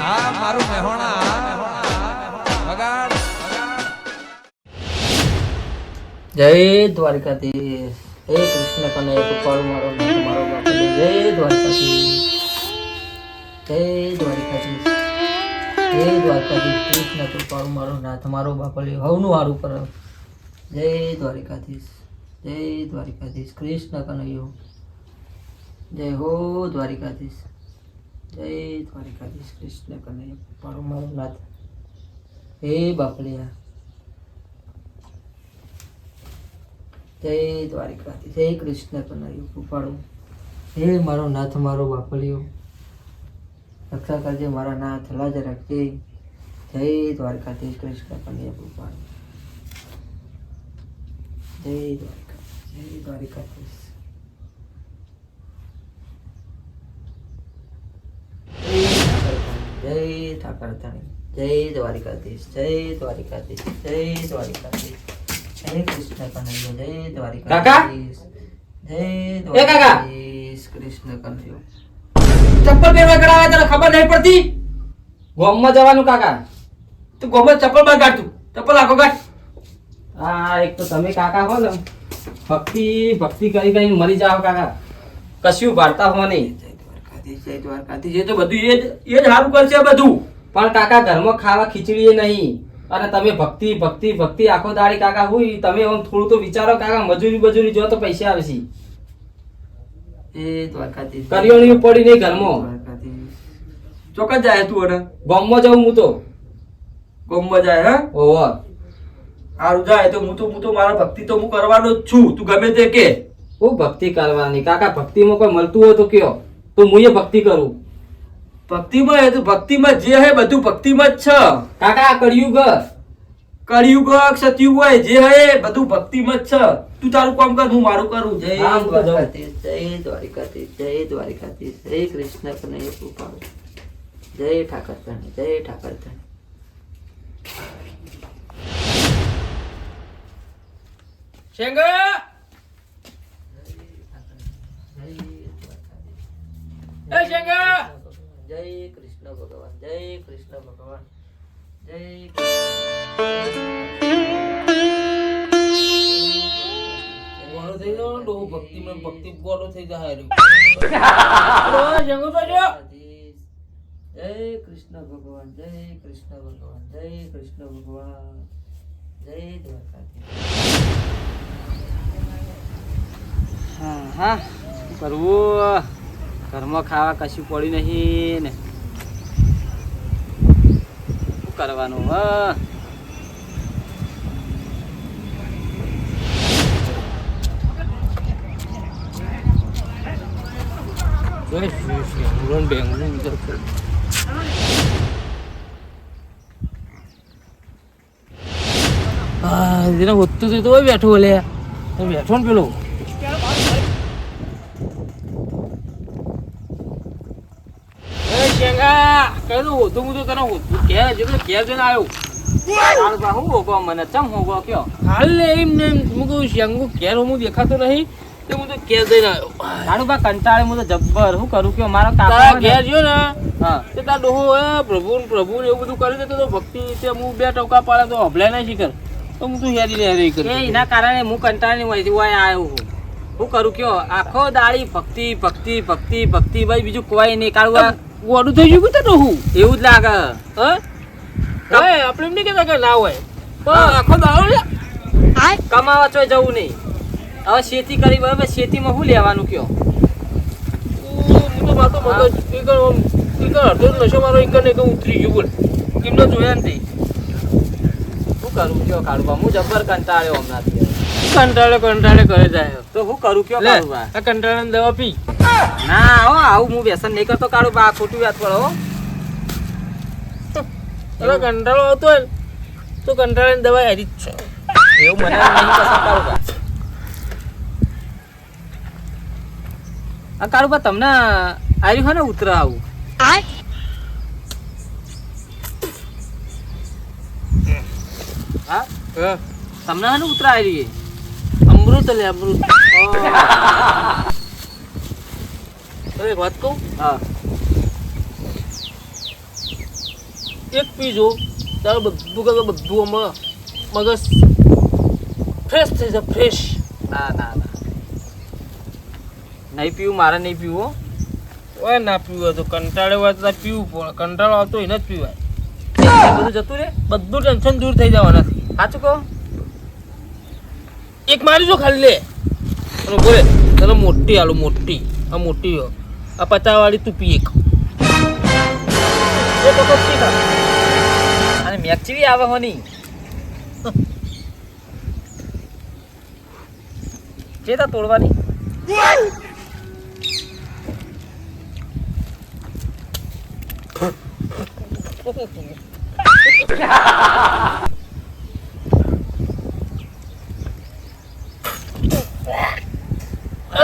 હા મારું મહેણા વગાડ. જય દ્વારકાધીશ. હે કૃષ્ણ કનૈયા કૃપાળુ મારો નાથ મારો બાપુ. જય દ્વારકાધીશ. જય દ્વારકાધીશ. જય દ્વારકાધીશ. કૃષ્ણ કૃપાળુ મારો નાથ મારો બાપલ્યો હવનું હારું કરો. જય દ્વારકાધીશ. જય દ્વારકાધીશ. કૃષ્ણ કનૈયો. જય હો દ્વારકાધીશ. જય દ્વારકાધીશ. કૃષ્ણ કનૈયો કૃપાળુ મારો નાથ. હે બાપલિયા. જય દ્વારકાધીશ. જય કૃષ્ણ કનૈયો કૃપાળુ. હે મારો નાથ મારો બાપલિયો રક્ષા કરજે મારા નાથ લાજ રાખજે. જય દ્વારકાધીશ. કૃષ્ણ કનૈયો કૃપાળુ. જય દ્વારકાધીશ. જય દ્વારકાધીશ. જય ઠાકરધાણી. જય દ્વારકાધીશ. જય દ્વારકાધીશ. જય દ્વારકાધીશ. જય કૃષ્ણ કનૈયો. જય દ્વારકાધીશ. જય દ્વારકાધીશ. કૃષ્ણ કનૈયો. ચપ્પલ પહેરવા કરાવે તને ખબર નહીં પડતી? ગોમમાં જવાનું કાકા. તું ગોમાં ચપ્પલ બાર કાઢ. તું ચપ્પલ આખો કાઢ. હા એક તો તમે કાકા હો ને ભક્તિ ભક્તિ કરી કરી મરી જાઓ કાકા. કશું ભારતા હો નહીં. જય દ્વારકાધીશ. જય દ્વારકાધીશ. એ તો બધું એ જ સારું કરશે બધું. પણ કાકા ઘરમાં ખાવા ખીચડી નહીં અને તમે ભક્તિ ભક્તિ ભક્તિ આખો દાડી કાકા હોય. તમે આમ થોડું તો વિચારો કાકા. મજૂરી બજૂરી જો તો પૈસા આવે છે. એ દ્વારકાધીશ. કરિયાણી પડી નહીં ઘરમાં. દ્વારકાધીશ. ચોક્કસ જાય તું અને ગોમમાં જાઉં હું તો. ગોમમાં જાય હા? ઓહો સારું જાય તો હું તો મારા ભક્તિ તો હું કરવાનો જ છું. તું ગમે તે કે હું ભક્તિ કરવાની કાકા. ભક્તિમાં કોઈ મળતું હોય તો કયો તો હું એ ભક્તિ કરું. ભક્તિમાં એ તો ભક્તિમાં જે હે બધું ભક્તિમાં જ છે કાકા આ કળિયુગ કળિયુગ સતયુગ હોય જે હે બધું ભક્તિમાં જ છે. તું તારું કામ કર હું મારું કરું. હા, જય હું તો જાઉં. દ્વારકાધીશ. જય દ્વારકાધીશ. જય દ્વારકાધીશ. જય કૃષ્ણ કનૈયો કૃપાળુ. જય ઠાકરધાણી. જય ઠાકરધાણી. શેંગા એ શેંગા. જય કૃષ્ણ ભગવાન. જય કૃષ્ણ ભગવાન. જય ગોળો થઈ જાવ ડો ભક્તિમાં ભક્તિ ગોળો થઈ જાય જય કૃષ્ણ ભગવાન. જય કૃષ્ણ ભગવાન. જય કૃષ્ણ ભગવાન. જય દ્વારકાધીશ. હા હા શું કરવું. ઘરમાં ખાવા કશું પડી નહીં ને શું કરવાનું. હા જેને હોતું હતું તો બેઠો બોલે બેઠો ને પેલો કહેલું હોતું હું તો તને હોતું કે જેટલું ઘેર જઈને આવ્યો હું હોગો મને ચમ હોગો કયો હાલ ને એમ ને હું કહું શેંગુ ઘેર હું દેખાતો નહીં તો હું તો ઘેર જઈને આવ્યો. તારું બા કંટાળે હું તો જબ્બર શું કરું કયો મારો કાકા ઘેર ગયો ને હા તે તાર ડોહો પ્રભુ પ્રભુ એવું બધું કરી દેતો તો ભક્તિ તે હું 2 ટકા પાડે તો હભલે નહીં શીખર તો હું તું હેરી કરું એના કારણે હું કંટાળે હોય આવ્યો હું શું કરું કયો આખો દાડી ભક્તિ ભક્તિ ભક્તિ ભક્તિ ભાઈ બીજું કોઈ નહીં કાઢવા ગોડું થઈ ગયું તો ડોહું એવું જ લાગે. હા આપણે એમ નહીં કહેતા કે ના હોય પણ આખો દાડો કમાવા ચોય જવું નહીં. હવે ખેતી કરી બરાબર ખેતીમાં શું લેવાનું કયો નશો મારો ઉતરી ગયું બોલ કેમનો જોયા નથી શું કરું કયો કાઢવા હું જબ્બર કંટાળ્યો હમણાં કંટાળે કરે જાય તો શું કરું કયો કાઢવા કંટાળે દવા પી ના હો આવું હું વ્યસન નહીં કરતો કાઢું બા ખોટું વાત કરો કંટાળો આવતો હોય તો કંટાળાની દવા હેરી જ છે એવું મને નહીં પસંદ કાઢું આ કાળુબા તમને આવ્યું હોય ને ઉતરા આવું હા તમને હે ને ઉતરા આવી અમૃત લે અમૃત. એક વાત કહું હા એક પીજો તારે બધું આમાં મગજ ફ્રેશ થઈ જાય ફ્રેશ. ના ના ના નહીં પીવું, મારે નહીં પીવું. ઓય ના પીવું તો કંટાળે હોય તો પીવું પડે. કંટાળો આવતો એને જ પીવાય. બધું જતું રે. બધું ટેન્શન દૂર થઈ જવાનાથી. સાચું કહો. એક મારી જો ખાલી લે અને બોલે તને મોટી આલુ મોટી. આ મોટી હો આ 50 વાળી તું પી એક. એ તો પી ખા. અને મેચવી આવે હોની ચેતા તોડવાની.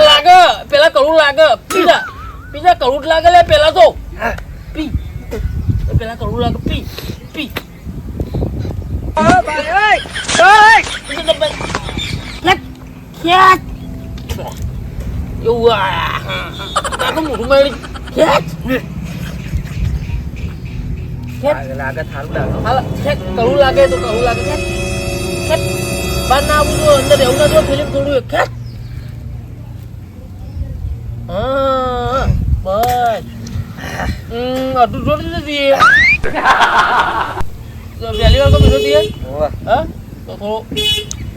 લાગે પેલા કડું લાગે. પીજા પીજા કડું જ લાગે લે પેલા તો પી. પેલા કડું લાગે પી પી. લાગે થારું લાગે. કડું લાગે તો કડું લાગે. બાર ના આવું તો અંદર એવું ના જો ફિલ્મ થોડું ખેત. હા બસ આટલું જોડી દીધી પહેલી વાર તો બીજો દીએ. હા તો થોડો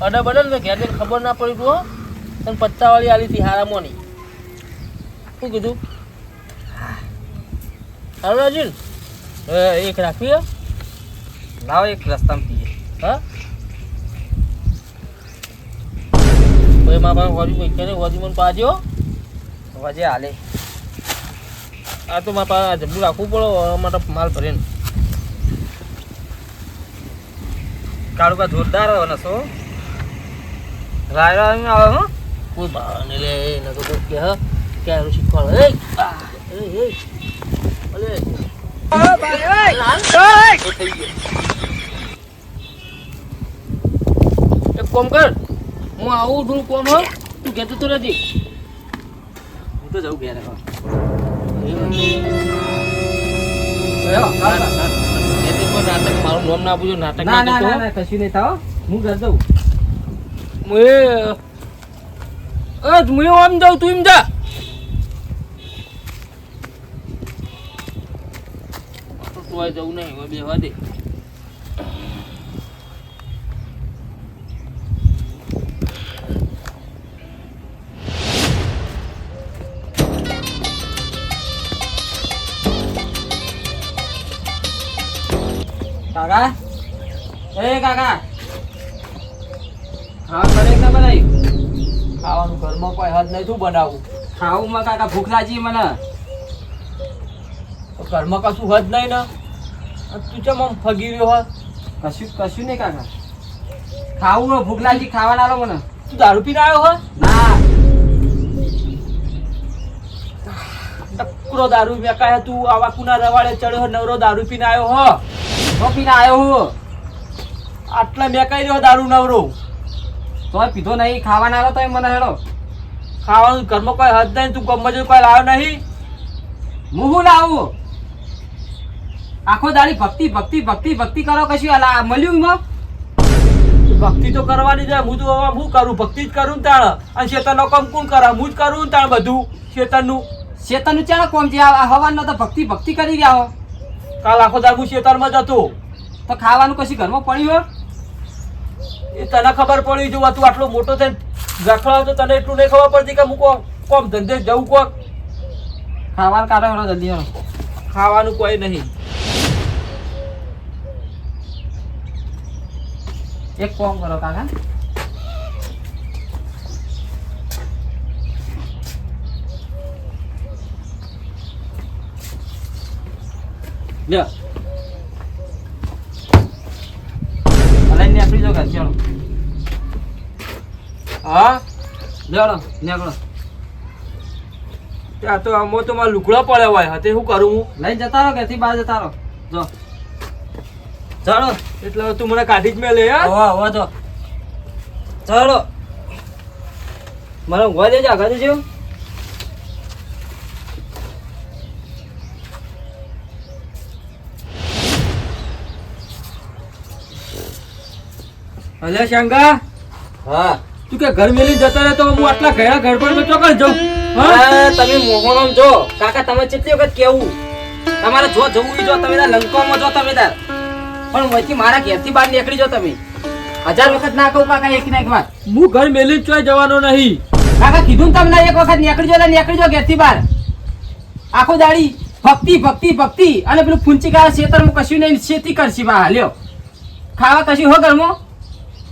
અડા બડા ને ઘેર ખબર ના પડી તું તને 50 વાળી આલી હતી હારામાં ની. શું કીધું હારું રાજીન એક રાખવી. લાવો એક રસ્તામાં પીએ. હા ભાઈ મારા પાસે વાજુ પૈસા નહીં. વાજુ મને પાજો વજે હાલે. આ તો મારા પાસે જબલું રાખવું પડે માટે માલ ભરીને. કાળુકા જોરદાર આવે ને. શું રાયડા આવે હો. કોઈ ભાવ નહીં લે એને તો કોઈ કે હા ક્યારે શીખવાડો. એ અલે એક કોમ કર હું આવું થોડું કોમ હો તું કહેતો તો નથી. હું તો જવું ઘેર. નાટક મારું નામ ના પૂછ્યું. નાટક ના ના ના ના કશું નહીં થાવ. હું ઘર જઉં. હું આમ જાઉં તું એમ જા. તું જવું નહીં હવે બેવા દે. કાકા એ કાકા હા કરે કે બનાવ્યું. ખાવાનું ઘરમાં કોઈ હદ નહીં. શું બનાવું ખાવું કાકા? ભૂખ લાગી મને. ઘરમાં કશું હદ નહીં ને તું ચમ આમ ફગી રહ્યો હોય. કશું નહીં કાકા. ખાવું હોય ભૂખ લાગી. ખાવાના આલો મને. તું દારૂ પીને આવ્યો હોય. ના ટકરો દારૂ મેકાય. તું આવા કુના રવાડે ચડ્યો નવરો દારૂ પીને આવ્યો હો. તો પીને આવ્યો હું. આટલા મેકાઈ રહ્યો દારૂ નવરો. તોય પીધો નહીં. ખાવાના આલો તો મને હેડો. ખાવાનું ઘરમાં કોઈ હદ નહીં. તું ગમે તે કોઈ લાવ્યો નહીં. હું શું લાવું? આખો દાડી ભક્તિ ભક્તિ ભક્તિ ભક્તિ કરો. કશું મળ્યું એમાં? ભક્તિ તો કરવાની છે. હું તો હવે શું કરું? ભક્તિ જ કરું ને તાણ. અને શેતરનો કામ કોણ કરે? હું જ કરું ને તાણ બધું શેતરનું. શેતરનું ચાલો કોમ છે. આ હવાનો તો ભક્તિ ભક્તિ કરી ગયા હો. કાલ આખો દારૂ હું શેતરમાં જ હતો. તો ખાવાનું કશું ઘરમાં પડ્યું હોય? એ તને ખબર પડી જો તું આટલો મોટો થઈને રખડાવ તો તને એટલું નહીં ખબર પડતી કે હું કોમ ધંધે જવું કોક. ખાવાનું કાઢો હેડો જલ્દી હેડો. ખાવાનું કોઈ નહીં. એક કામ કરો કાકા. લ્યો નીકળી જાઓ ઘર. ચાલો હા ચાલો નીકળો. ત્યાં તો આમાં તો મારા લુગડા પડ્યા હોય હા તે શું કરું હું? લઈને જતા રહો. ઘરથી બહાર જતા રહો. જો ચાલો. એટલે તું મને કાઢી જ મેં લે યાર. હવે તો ચાલો. મને ઊંઘવા દેજો. આગળ દેજો. અલે શંકા હા તું કે ઘર મેલી જતો રહે તો હું આટલા ઘણા ઘર પર ચોકડ જાઉં હા તમે મોહણમ જો કાકા તમે કેટલી વખત કેવું તમારે જો જવું ઈ જો તમે તાર લંકામાં જો તમે તાર પણ વચ્ચે મારા ઘેરથી બહાર નીકળી જો તમે 1000 વખત ના કહું કાકા એક ના એક વાત હું ઘર મેલી ચોય જવાનો નહીં કાકા કીધું ને તમને એક વખત નીકળી જો ઘેરથી બહાર આખો દાડી ભક્તિ ભક્તિ ભક્તિ અને પેલું ફૂંચી કાળા ખેતરમાં કશું નહીં ખેતી કરશી બા લ્યો ખાવા કશું હો ઘરમાં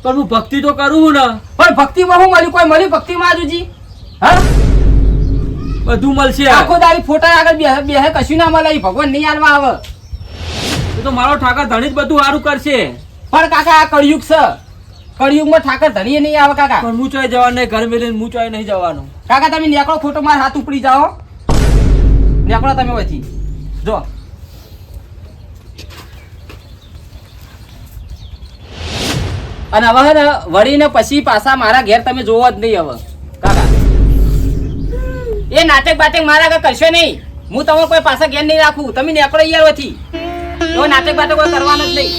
પણ હું ભક્તિ તો કરું છું ને પણ ભક્તિમાં હું મળ્યું કોઈ મળ્યું ભક્તિમાં આજુજી હા બધું મળશે આખો દાડી ફોટા આગળ બેહે કશું ના મળે ઈ ભગવાન નહીં આલવા આવે તો મારો ઠાકર ધણી જ બધું સારું કરશે પણ કાકા આ કળિયુગ છે કળિયુગમાં ઠાકર ધણીએ નહીં આવે કાકા પણ હું ચોય જવાનું નહીં ઘર મેલીને હું ચોય નહીં જવાનું કાકા તમે નેકળો ખોટો માર હાથ ઉપડી જાઓ નેકળો તમે વચ્ચી જો અને હવે હે ને વળીને પછી પાછા મારા ઘેર તમે જોવો જ નહીં હવે કાકા એ નાટક બાટક મારા આગળ કરશો નહીં હું તમારે કોઈ પાછા ઘેર નહીં રાખું તમે નેકળો યાર વચ્ચી એવો નાટક બાટક કોઈ કરવાનો જ નહીં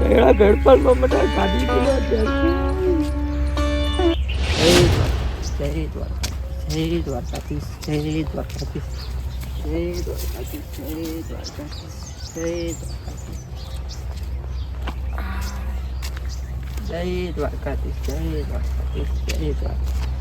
કયા ઘર પર મને ગાડી જય દ્વારકાધીશ જય દ્વારકાધીશ જય દ્વારકાધીશ જય દ્વારકાધીશ જય દ્વારકાધીશ જય દ્વારકાધીશ જય દ્વારકાધીશ જય દ્વારકાધીશ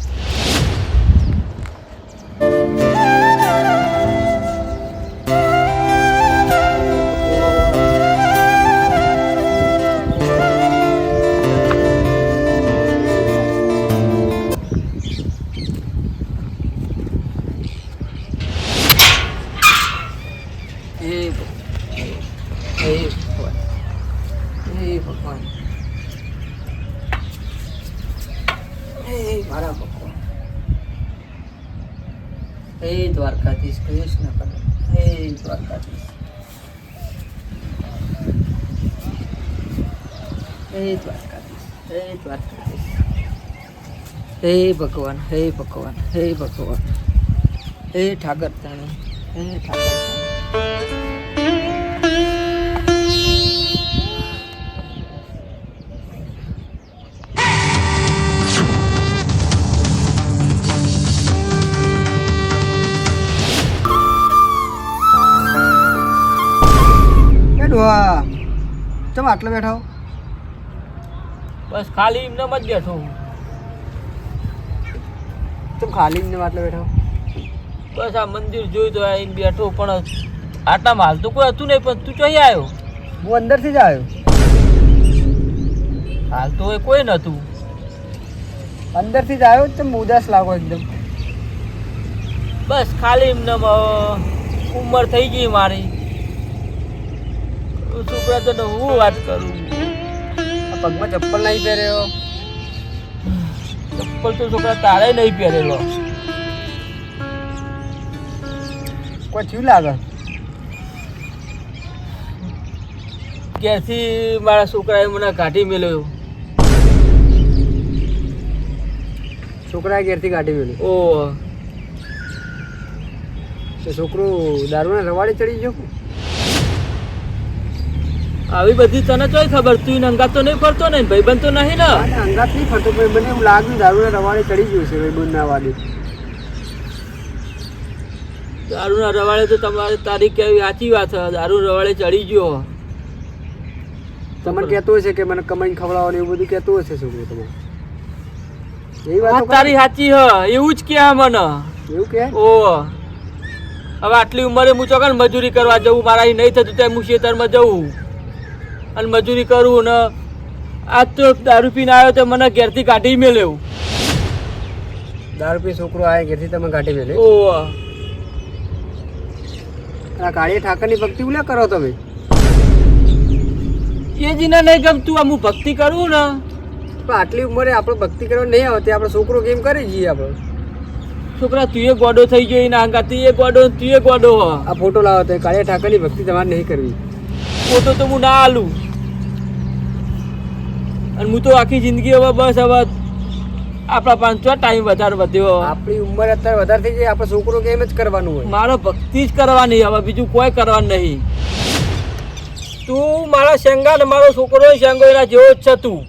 હે દ્વારકાધીશ કૃષ્ણ કરે હે દ્વારકાધીશ હે દ્વારકાધીશ હે દ્વારકાધીશ હે ભગવાન હે ભગવાન હે ભગવાન હે ઠાકર તાણી હે ઠાકર તમે આટલે બેઠા હો બસ ખાલી એમને જ બેઠો હું. તમે ખાલી એમને આટલે બેઠા હો બસ આ મંદિર જોયું તો આઈને બેઠો પણ આટલામાં હાલ તો કોઈ હતું નહીં પણ તું ચોઈ આવ્યો હું અંદરથી જ આવ્યો હાલ તો એ કોઈ નતું અંદરથી જ આવ્યો તમે ઉદાસ લાગો એકદમ બસ ખાલી એમને ઉંમર થઈ ગઈ મારી છોકરા તને હું વાત કરું આ પગમાં ચપ્પલ નહીં પહેર્યો ચપ્પલ તો છોકરા તારે નહીં પહેરેલો કોઈ થયું લાગે ક્યાંથી મારા છોકરાએ મને કાઢી મેલ્યો છોકરાએ ઘેરથી કાઢી મેળ્યું ઓ તો છોકરું દારૂના રવાડે ચડી ગયો આવી બધી તને કઈ ખબર તું અંગાત તો નહીં ફરતો ને ભાઈબંધ તો નહીં ને અને અંગાત નહીં ફરતો પણ મને એવું લાગ્યું દારૂના રવાડે ચડી ગયું છે ભાઈ બંધ ના વાગે દારૂના રવાડે તો તમારે તારી કેવી સાચી વાત છે દારૂ રવાડે ચડી ગયો તમને કહેતો હશે કે મને કમાઈને ખવડાવવાનું એવું બધું કહેતું હશે છોકરું તમારે એવી વાત વાત તારી સાચી હ એવું જ કે મને એવું કે ઓ હવે આટલી ઉંમરે હું ચોકન મજૂરી કરવા જવું મારા નહીં થતું ત્યાં હું ખેતરમાં જવું અને મજૂરી કરું ને આજ તો દારૂ પીને આવ્યો તો મને ઘેરથી કાઢી મેલ્યો દારૂ પી છોકરો આવે ઘેરથી તમે કાઢી મેલે ઓ આ કાળીયા ઠાકરની ભક્તિ ઉલ્યા કરો તમે એ જીને નહીં ગમતું આમ હું ભક્તિ કરું ને પણ આટલી ઉંમરે આપણે ભક્તિ કરવા નહીં આવતી આપણે છોકરો કેમ કરી જઈએ આપણે છોકરા તું એ ગોડો થઈ ગયો એના આંગાથી એ ગોડો તું એ ગોડો હ આ ફોટો લાવો તો કાળીયા ઠાકરની ભક્તિ તમારે નહીં કરવી ફોટો તો હું ના આલું અને હું તો આખી જિંદગી હવે બસ હવે આપણા પાંચો ટાઈમ વધારે વધ્યો. આપણી ઉંમર અત્યારે વધારે થઈ જાય, આપણે છોકરો કે એમ જ કરવાનું હોય. મારો ભક્તિ જ કરવાની, હવે બીજું કોઈ કરવાનું નહીં. તું મારા શેંગા ને મારો છોકરો શેંગો એના જેવો જ છે તું.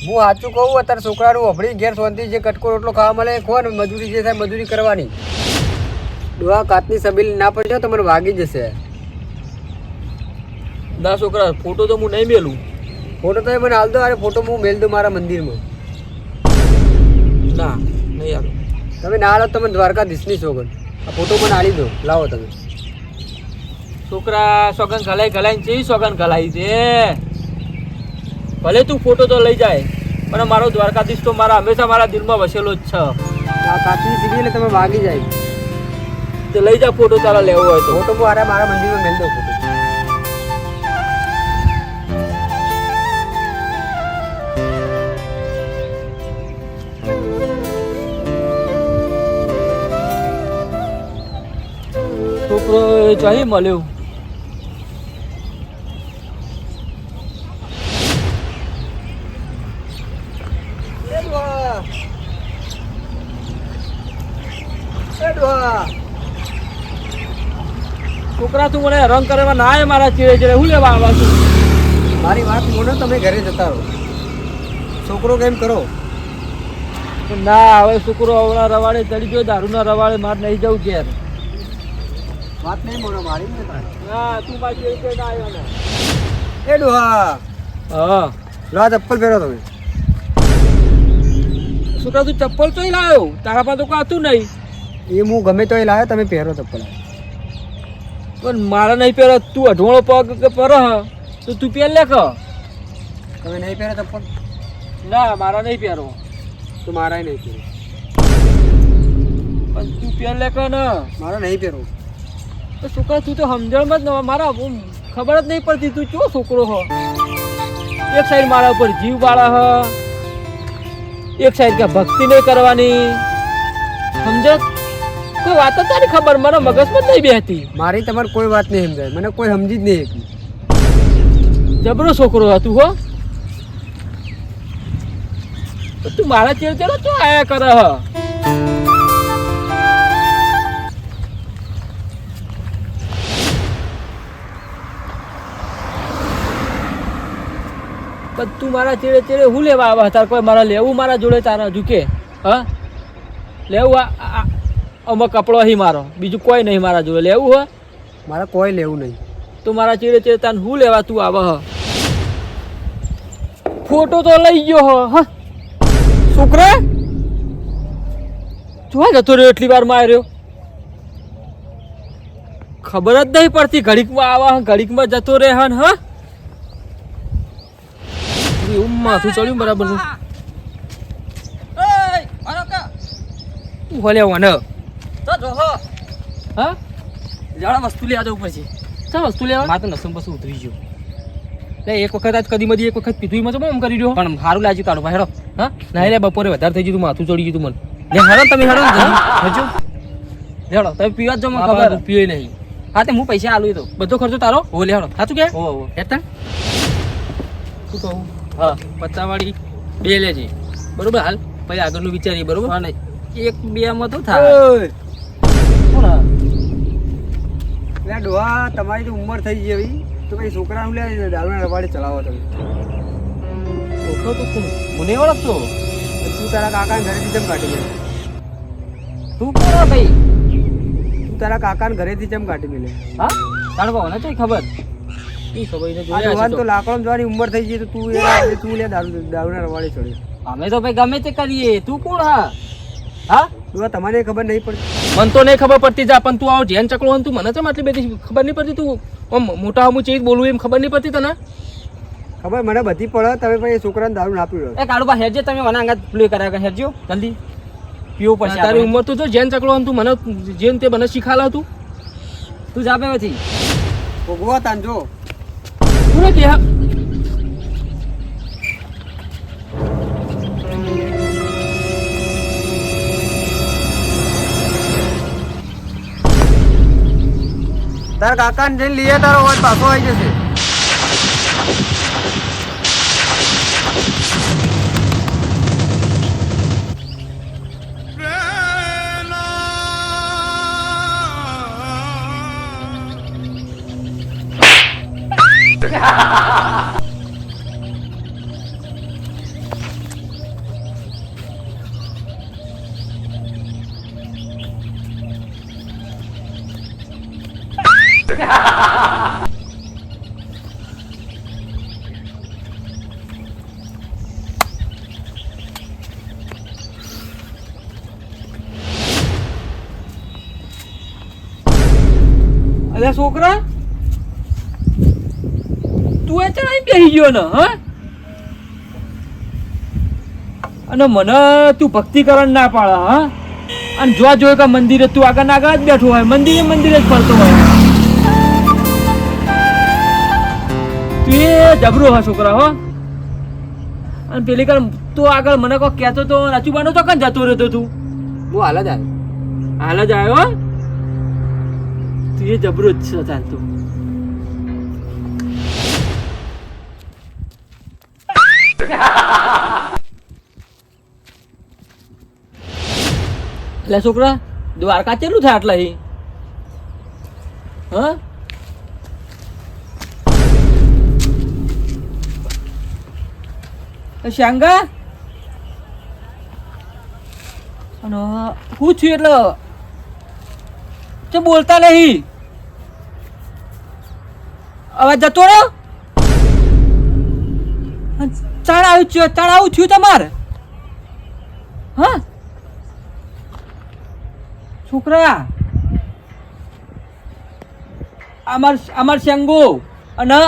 હું સાચું કહું, અત્યારે છોકરાનું અભડી ઘેર શાંતિ જે કટકો રોટલો ખાવા મળે એ ખો ને, મજૂરી જે થાય મજૂરી કરવાની. ડોહા કાચની સબીલ ના પડશે તો મને વાગી જશે. ના છોકરા, ફોટો તો હું નહીં મેલું. ફોટો તો મને હાલ દો, અરે ફોટો હું મેલ દઉં મારા મંદિરમાં. ના નહીં યાર, તમે ના હાલો તમે દ્વારકાધીશની સોગન, આ ફોટો મને હાલી દો, લાવો તમે. છોકરા સોગન ગલાઈ ગલાઈ છે, સોગન ગલાઈ છે. ભલે તું ફોટો તો લઈ જાય, પણ મારો દ્વારકાધીશ તો મારા હંમેશા મારા દિલમાં વસેલો જ છે. આ કાચની સીધી એટલે તમે વાગી જાય. તે લઈ જા ફોટો તારા લેવો હોય તો. ફોટો હું મારા મંદિરમાં મેલ દો ફોટો. છોકરો જઈ મળ્યો. છોકરા તું મને રંગ કરવા ના આવે મારા ચીડે ચીડે હું લેવા આવા છું. મારી વાત મોનો, તમે ઘરે જતા રહો, છોકરો કેમ કરો. ના હવે છોકરો અવળા રવાડે ચડી ગયો, દારૂના રવાડે મારે નહીં જવું ઘેર. વાત નહીં મોનો મારી ને. ના તું મારી ચીડે ના આવ્યો ને. એ ડોહા, હા લો આ ચપ્પલ પહેરો તમે. છોકરા તું ચપ્પલ તો લાવ્યો, તારા પાસે તો કાતું નહીં. એ હું ગમે તો એ લાવ્યો, તમે પહેરો ચપ્પલ. પણ મારા નહીં પહેરો, તું અઢવાળો પગ પર તો તું પહેર લે કે. તમે નહીં પહેરો ચપ્પલ ના મારા નહીં પહેરો. તો મારા નહીં પહેરો. પણ તું પહેર લે કે ને. મારા નહીં પહેરો. તો છોકરા તું તો સમજણમાં જ ન મારા ખબર જ નહીં પડતી તું ચો છોકરો હો. એક સાઈડ મારા ઉપર જીવ બાળા હ, એક સાઈડ કે ભક્તિ નહીં કરવાની. સમજ કોઈ વાત જ તારી ખબર મારા મગજમાં જ નહીં બેહતી. મારી તમારે કોઈ વાત નહીં સમજાય, મને કોઈ સમજી જ નહીં શકી. જબરો છોકરો હતું હો. તો તું મારા ચેડ ચેડો તો આયા કરે હ. પણ તું મારા ચેડે ચેડે હું લેવા આવે તાર કોઈ મારા લેવું મારા જોડે તારા ઝૂકે હા લેવું આમાં કપડો અહીં મારો બીજું કોઈ નહીં મારા જોડે લેવું હો. મારે કોઈ લેવું નહીં. તો મારા ચેડે ચેડે તાર હું લેવા તું આવે હ. ફોટો તો લઈ ગયો હો. હા છોકરા જોવા જતો રહ્યો, એટલી વાર માં આવ્યો. ખબર જ નહીં પડતી, ઘડીકમાં આવા ઘડીકમાં જતો રહે હન. હા એવું માથું ચડ્યું બરાબર નું. ભલે વાને હા જાડા વસ્તુ લેવા જવું પછી. ચા વસ્તુ લેવા મારે તો નસમ પછી ઉતરી ગયો. એક વખત આજ કદી મધી એક વખત પીધું એમાં એમ કરી રહ્યો, પણ સારું લાગ્યું તારું ભાઈ. હેડો હા ના લે બપોરે વધારે થઈ ગયું, માથું ચડી ગયું મને. લે હેડો તમે હેડો હજુ હેડો તમે પીવા જ જો મને ખબર પીવે નહીં. હા તે હું પૈસા આલું તો બધો ખર્ચો તારો હો. લે હેડો સાચું કે હો હેતા શું કહું. હા પત્તાવાળી 2 લેજે બરોબર. હાલ પછી આગળનું વિચારીએ બરોબર. હા નહીં 1-2 તો થાય. એટલે ડોહા તમારી તો ઉંમર થઈ ગઈ એવી, તો પછી છોકરાનું લે દારૂના રવાડે ચલાવો તમે. ઓળખો તો કોણ મને ઓળખતો. તું તારા કાકાને ઘરેથી ચમ કાઢી લે. તું કોણ ભાઈ. તું તારા કાકાને ઘરેથી ચમ કાઢી મેલે. હા તારો ભાવને તો ખબર ઈ ખબર એને આ જોયા ડોહાને છે તો તો. લાકડો જોવાની ઉંમર થઈ ગઈ, તો તું લે દારૂના રવાડે ચડે. અમે તો ભાઈ ગમે તે કરીએ. તું કોણ હા હા ડોહા તમને ખબર નહીં પડતી. મને તો નહીં ખબર પડતી જા, પણ તું આવો જેન ચકલો હોય તું મને તો આટલી બધી ખબર નહીં પડતી. તું આમ મોટા હું ચેજ બોલું એમ ખબર નહીં પડતી તને. ખબર મને બધી પડે, તમે પછી છોકરાને દારૂ ના પીવડો. એ કાળુબા હેરજે તમે મને અંગાત પ્લે કરાવ્યા હેરજો જલ્દી પીવો પછી તારી ઉંમર તો જો જેન ચકલો હોય તું મને જેન તે મને શીખાલા તું. તું જાબે નથી ભોગવા તાંજો. તું ને કે તારા કાકાને જઈને લઈએ તારો હોય પાછો આવી જશે. અલ્યા છોકરા તું એ ચડાઈ બેસી ગયો ને હા અને મને તું ભક્તિ ਕਰਨ ના પાડે હા અને જો જોઈ કે મંદિરે તું આગળ ના આગળ જ બેઠો હોય મંદિરે જ ફરતો હોય તું એ જબરો હા છોકરા હો અને પેલી કર તું આગળ મને કોઈ કહેતો તો રચુબાનો તો કન જતો રહેતો તું હું હાલ જ આવ્યો. હાલ જ આવ્યો તું એ જબરો જ છે ચાલતું એટલે છોકરા દ્વારકા કેટલું થાય આટલા હી હા શાંગા અને હું છું એટલે તે બોલતા નહીં અવાજ જતો રહ્યો ચડાવું થયું તમારે હા છોકરા અમાર શેંગો અને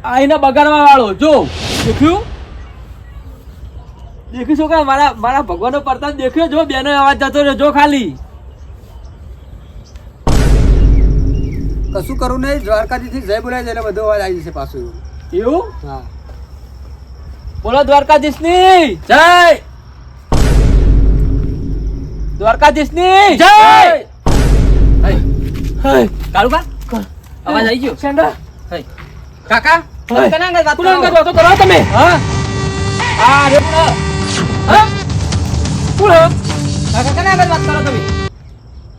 આઈને બગાડવા વાળો જો દેખ્યું છોકરા મારા ભગવાનનો પ્રતાપ દેખ્યો જો બેનો અવાજ જતો રહ્યો જો ખાલી કશું કરું નહીં દ્વારકાથી જય બોલાય છે એટલે બધો અવાજ આવી જશે પાછું એવું હા બોલો દ્વારકાધીશની જય દ્વારકાધીશની જય કાળુબા અવાજ આવી ગયો શેંડા કાકા હા. કના અંગત વાત કોના અંગત કરો વાતો કરો તમે હા આ રે હા કોણ કાકા કના અંગત વાત કરો તમે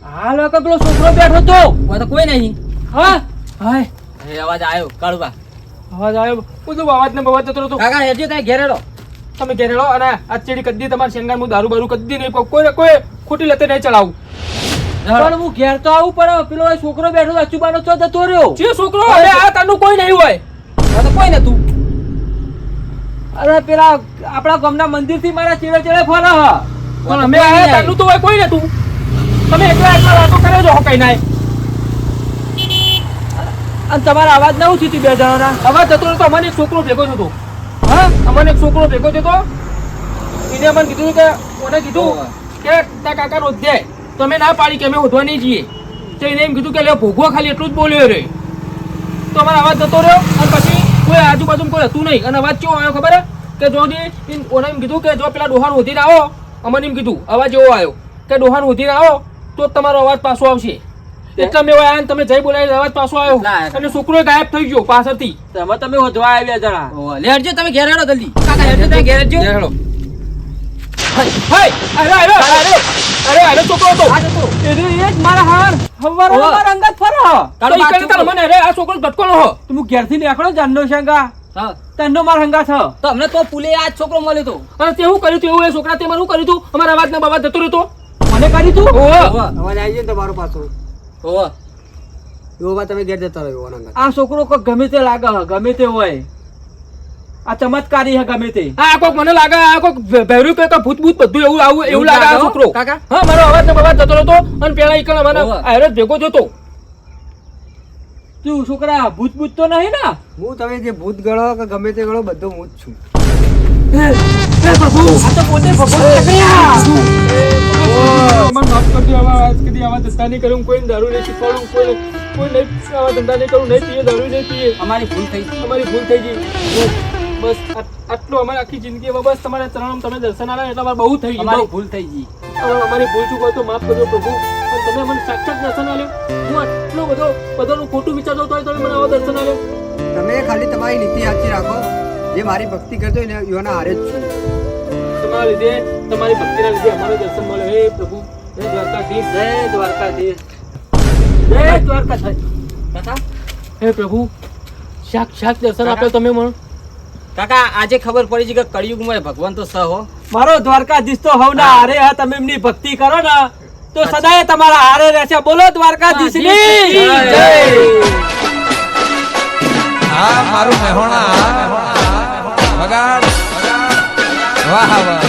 હા લોકો પેલો છોકરો બેઠો તો કોઈ તો કોઈ નહીં હા હાય એ અવાજ આવ્યો કાળુબા અવાજ આવ્યો બધું અવાજ ને બવાજ જતો રહ્યો તો કાકા હેજો ત્યાં ઘેરેડો તમે ઘેરેલો અને આ ચેડી કદી તમારા શેંગાર હું દારૂ બારૂ કદી નહીં કોઈ ખોટી લતે નહીં ચલાવું પણ હું ઘેર તો આવું પણ પેલો એ છોકરો બેઠો તો અચુબાનો ચો જતો રહ્યો જે છોકરો અરે આ તારનું કોઈ નહીં હોય હવે તો કોઈ નતું અરે પેલા આપણા ગામના મંદિર થી મારા ચેડે ચેડે ફરે હ પણ અમે આયા તારનું તો હોય કોઈ નતું તમે એકલા વાતો કરે છો કઈ નાય અને તમારા અવાજ ના ઉઠી હતી બે જણાના અવાજ જતો રહ્યો તો અમને એક છોકરો ભેગો થતો હા અમને એક છોકરો ભેગો થતો એને અમને કીધું કે ઓને કીધું કે તા કાકા રોજ જાય તો અમે ના પાડી કે અમે ઓઢવા નહીં જઈએ તો એને એમ કીધું કે લે ભોગવા ખાલી એટલું જ બોલ્યો રે તો અમારો અવાજ જતો રહ્યો અને પછી કોઈ આજુબાજુ કોઈ હતું નહીં અને અવાજ કેવો આવ્યો ખબર કે જો ઓને એમ કીધું કે જો પેલા ડોહાન ઓઢીને આવો અમને એમ કીધું અવાજ એવો આવ્યો કે ડોહાન ઓઢીને આવો તો જ તમારો અવાજ પાછો આવશે એટલે મેં આયા તમે જઈ બોલાવી અવાજ પાછો આવ્યો અને છોકરો ગાયબ થઈ ગયો પાછળથી તમે ઓઢવા આવ્યા જણા લેડજો તમે ઘેરેડો જલ્દી કાકા હેડજો તમે ઘેરેડજો હેડો અરે છોકરો તો એને એ જ મારા હાર હવારો મારા અંગત ફરો તો ઈ કઈ તાર મને અરે આ છોકરો ભટકોનો હો તું ઘેરથી નીકળો જાનનો શંગા હા તન્નો માર હંગા છે તો અમને તો પુલે આ છોકરો મળ્યો તો અને તે હું કર્યું તું એવું એ છોકરા તે મને શું કર્યું તું અમારા અવાજ ના બાબા જતો રહ્યો તો મને કરી તું ઓહો અવાજ આવી જાય ને તમારો પાછો ઓહો એવો બા તમે ઘેર જતા રહ્યો ઓના આ છોકરો કોઈ ગમે તે લાગે ગમે તે હોય આ ચમત્કારી હે ગમે તે આ કોક મને લાગે આ કોક ભેરું કે ભૂત બધું એવું આવું એવું લાગે આ છોકરો કાકા હા મારો અવાજ ને બાબા જતો રહ્યો અને પેલા ઈકલા મને આયરસ ભેગો જતો તું છોકરા ભૂત તો નહીં ને હું તમે જે ભૂત ગણો કે ગમે તે ગણો બધો હું જ છું પ્રભુ આ તો પોતે ભગવાન ચક્રિયા મને માફ કરજો આવા કદી આવા ધંધા નહીં કરું કોઈ દારૂ નહીં શીખવાડું કોઈ નહીં આવા ધંધા નહીં કરું નહીં પીએ દારૂ નહીં પીએ અમારી ભૂલ થઈ ગઈ બસ આટલું અમારી આખી જિંદગીમાં બસ તમારા ચરણોમાં તમે દર્શન આલે એટલે અમારે બહુ થઈ ગયું અમારી ભૂલ થઈ ગઈ અમારી ભૂલ ચૂક હોય તો માફ કરજો પ્રભુ પણ તમે મને સાક્ષાત દર્શન આલ્યો હું આટલો બધાનું ખોટું વિચારતો હતો તમે મને આવો દર્શન આલ્યો તમે ખાલી તમારી નીતિ સાચી રાખો જે મારી ભક્તિ કરતો હોય ને એના હારે જ છું તમારા લીધે તમારી ભક્તિના લીધે અમારું દર્શન મળ્યો હે પ્રભુ જય દ્વારકાધીશ કાકા હે પ્રભુ શાક દર્શન આપ્યો તમે મને. કાકા આજે ખબર પડી છે કે કળિયુગમાં ભગવાન તો સ હો. મારો દ્વારકાધીશ તો હવના હારે હા. તમે એમની ભક્તિ કરો ને તો સદાય તમારા હારે રહેશે. બોલો દ્વારકાધીશની જય. હા મારું મહેણા વગાડ વાહ વાહ